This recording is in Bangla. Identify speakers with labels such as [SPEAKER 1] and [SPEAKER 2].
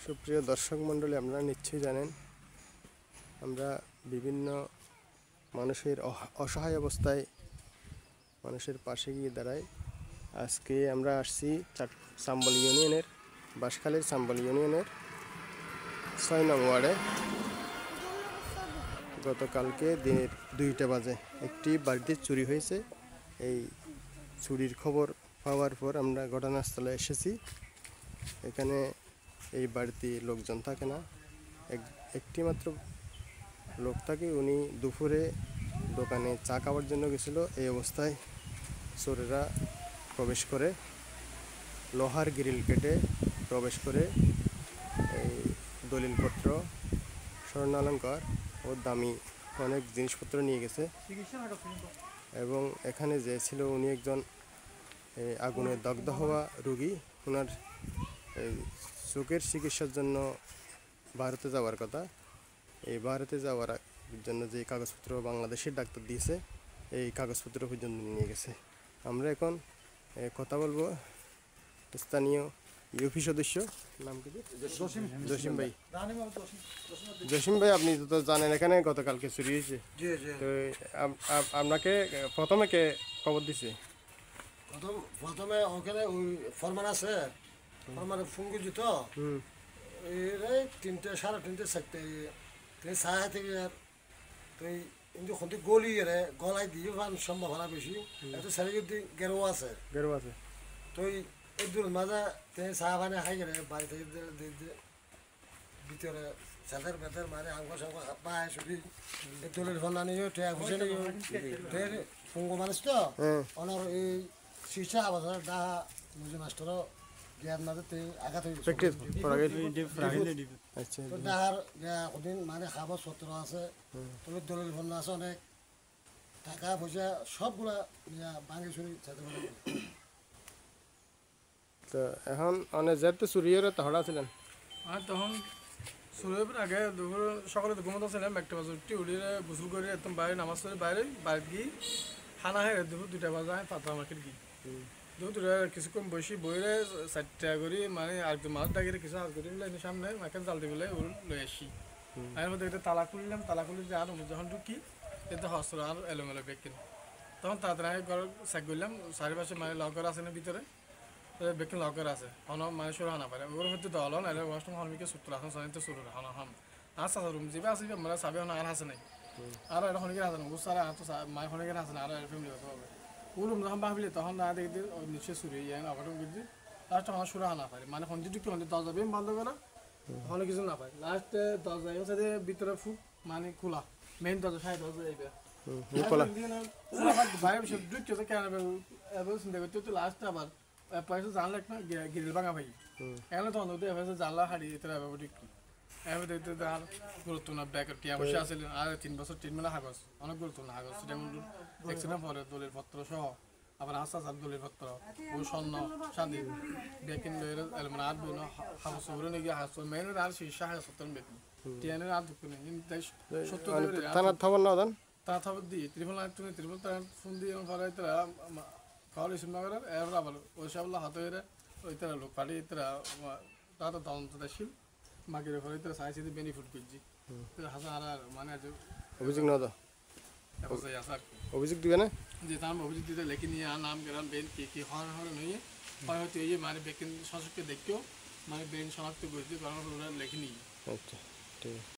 [SPEAKER 1] সুপ্রিয় দর্শক মণ্ডলী, আপনারা নিশ্চয়ই জানেন আমরা বিভিন্ন মানুষের অসহায় অবস্থায় মানুষের পাশে গিয়ে দাঁড়াই। আজকে আমরা আসছি চাম্বল ইউনিয়নের বাঁশখালীর চাম্বল ইউনিয়নের ৬ নং ওয়ার্ডে। গতকালকে দিনের ২টা বাজে একটি বাড়িতে চুরি হয়েছে। এই চুরির খবর পাওয়ার পর আমরা ঘটনাস্থলে এসেছি। এখানে এই বাড়িতে লোকজন থাকে না, একটি মাত্র লোক থাকে। উনি দুপুরে দোকানে চা খাওয়ার জন্য গেছিল। এই অবস্থায় চোরেরা প্রবেশ করে, লোহার গ্রিল কেটে প্রবেশ করে এই দলিলপত্র, স্বর্ণালঙ্কার ও দামি অনেক জিনিসপত্র নিয়ে গেছে। এবং এখানে যে ছিল উনি একজন আগুনে দগ্ধ হওয়া রোগী। ওনার এই চোখের চিকিৎসার জন্য ভারতে যাওয়ার কথা। এই ভারতে যাওয়ার জন্য যে কাগজপত্র বাংলাদেশের ডাক্তার দিয়েছে, এই কাগজপত্র পর্যন্ত নিয়ে গেছে। আমরা এখন কথা বলবো স্থানীয় ইউপি সদস্য, নাম কি? জসিম ভাই। জসিম ভাই, আপনি তো জানেন এখানে গতকালকে চুরি হয়েছে। তো আপনাকে প্রথমে কে খবর দিছে?
[SPEAKER 2] প্রথমে ওখানে ওই ফরমান আছে, ফরমানে ফোন করছি তো এই ৩টে, ৩:৩০, ৪টে সাহা থেকে তুই কিন্তু খন্তি গলি গলায় দিয়ে সম্ভাবনা বেশি। এত ছেলে যদি গেরো আছে তুই এই দূর মাঝে চাহা পানি খাই গেলে বাড়ি থেকে ভিতরে ছেলের বেতের মানে আঙ্গ সঙ্গ পায় শুধু দলের ফোন নিয়ে ঠেয়া খুশি নিয়ে ফোন মানুষ তো ওনার এই শিশা আবাস ডাহা মুজি মাস্টারও জ্ঞান মাঝে আঘাত হয়ে ডাহার ওদিন মানে খাবার সত্র আছে, তোর দলের ফোন আছে, অনেক টাকা পয়সা সবগুলা ভাঙি চুরি যেতে পারে।
[SPEAKER 1] তো এখন অনেক যেতে চুরি হয়ে তাহলে ছিলেন।
[SPEAKER 3] আর তখন চুরির আগে দুপুর সকালে ঘুমোতে ছিলাম, 1টা বাজে উঠি উঠিয়ে গোসল করে একদম বাইরে নামাজ পড়ে বাড়িতে গিয়ে খানা হয়ে দুপুর 2টা বাজে পাতা মার্কেট গিয়ে দুপুর 2টা কিছুক্ষণ বসি বইরে 4টা করি মানে আর মাছ ডাকিয়ে কিছু হাত করি সামনে মাকে জাল দিবলে ওর লই আসি। এর মধ্যে একটা তালা খুললাম, তালা খুলে যে আর যখন ঢুকি এতে হস্ত্র আর এলোমেলো ব্যাগ কিনে তখন তাড়াতাড়ি ঘর চেক করলাম চারিপাশে মানে লকার আছে না ভিতরে, বেকিং লকার আছে মানে শুরু হানা পারে ওর মধ্যে দল নাহলে ওয়াশরুম হলমিকে সূত্র আসন সনিতে শুরু হানা হাম আর সাথে রুম যাবে আসবে আমরা সাবে আর হাসে নাই আর এটা হনিকে হাসে না ও সারা তো মায়ের হনিকে হাসে না আর ফ্যামিলি হতে হবে ও রুম যখন ভাবলে তখন না দেখতে নিচে শুরু হয়ে যায় অঘটন করছি। লাস্ট আমার শুরু হানা পারে মানে হন্দি ঢুকি হন্দি দরজা বেম বন্ধ করা হলে কিছু না পায়। লাস্টে দরজা সাথে ভিতরে ফুক মানে খোলা মেইন দরজা সাইড দরজা যাইবে বাইরে ঢুকছে কেন চিন্তা করতে তো লাস্টে আবার পয়সা জানলে একটা গিরিল ভাঙা ভাই এখানে তখন পয়সা জানলা হারিয়ে দিতে হবে কি এবার দেখতে আর গুরুত্বপূর্ণ ব্যাগ টিয়া বসে আসছিলেন আর 3 বছর 3 মেলা কাগজ অনেক গুরুত্বপূর্ণ কাগজ যেমন অ্যাক্সিডেন্ট পরে দলিল পত্র সহ আবার আস্তে আস্তে দলিল পত্র ও স্বর্ণ শান্তি বেকিং মানে আর বোন হাউস সবরে নিয়ে গিয়ে হাউস মেয়ের আর শীর্ষা হাউস সত্তর বেকিং টিয়ানের আর দুঃখ নেই সত্তর তা খবর দিয়ে ত্রিপুল ত্রিপুল ফোন দিয়ে পরে খাওয়ার ইস্যু না করার এবার আবার ওই সব হাতে ওই তারা লোক পাঠিয়ে তারা তারা তদন্তটা ছিল মাগের ঘরে তারা সাইজ বেনিফিট করছি হাসা আর মানে
[SPEAKER 1] অভিযোগ না অভিযোগ দিবে না
[SPEAKER 3] যে তার অভিযোগ দিতে লেখি নিয়ে আর নাম গেলাম বেন কি হর নইয়ে হয়তো এই যে মানে বেকিং শাসককে দেখতেও মানে বেন শনাক্ত করছি কারণ ওরা লেখি নিয়ে।
[SPEAKER 1] আচ্ছা, ঠিক আছে।